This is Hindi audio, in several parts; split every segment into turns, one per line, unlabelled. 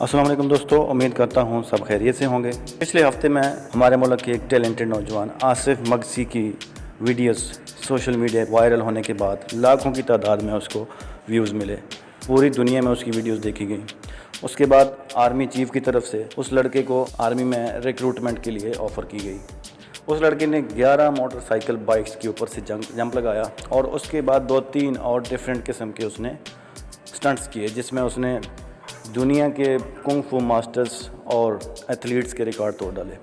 अस्सलाम वालेकुम दोस्तों, उम्मीद करता हूँ सब खैरियत से होंगे। पिछले हफ्ते में हमारे मुल्क के एक टैलेंटेड नौजवान आसिफ मगसी की वीडियोस सोशल मीडिया वायरल होने के बाद लाखों की तादाद में उसको व्यूज़ मिले। पूरी दुनिया में उसकी वीडियोस देखी गई। उसके बाद आर्मी चीफ़ की तरफ से उस लड़के को आर्मी में रिक्रूटमेंट के लिए ऑफ़र की गई। उस लड़के ने 11 मोटरसाइकिल बाइक्स के ऊपर से जंप लगाया और उसके बाद 2-3 और डिफरेंट किस्म के उसने स्टंट्स किए, जिसमें उसने दुनिया के कुंग फू मास्टर्स और एथलीट्स के रिकॉर्ड तोड़ डाले।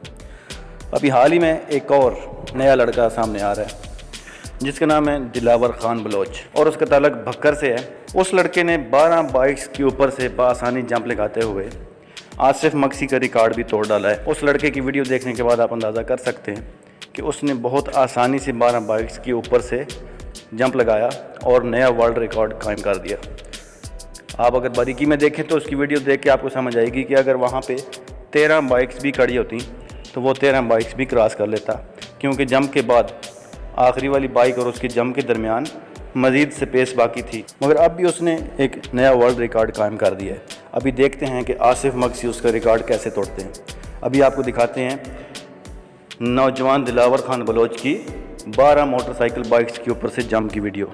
अभी हाल ही में एक और नया लड़का सामने आ रहा है जिसका नाम है दिलावर खान बलोच और उसका ताल्लुक भक्कर से है। उस लड़के ने 12 बाइक्स के ऊपर से बआसानी जंप लगाते हुए आसिफ मगसी का रिकॉर्ड भी तोड़ डाला है। उस लड़के की वीडियो देखने के बाद आप अंदाज़ा कर सकते हैं कि उसने बहुत आसानी से 12 बाइक्स के ऊपर से जंप लगाया और नया वर्ल्ड रिकॉर्ड कायम कर दिया। आप अगर बारीकी में देखें तो उसकी वीडियो देख के आपको समझ आएगी कि अगर वहाँ पे 13 बाइक्स भी खड़ी होती तो वो 13 बाइक्स भी क्रॉस कर लेता, क्योंकि जंप के बाद आखिरी वाली बाइक और उसके जंप के दरमियान मज़ीद स्पेस बाकी थी, मगर अब भी उसने एक नया वर्ल्ड रिकॉर्ड कायम कर दिया है। अभी देखते हैं कि आसिफ मगसी उसका रिकॉर्ड कैसे तोड़ते हैं। अभी आपको दिखाते हैं नौजवान दिलावर खान बलोच की 12 मोटरसाइकिल बाइक्स के ऊपर से जंप की वीडियो।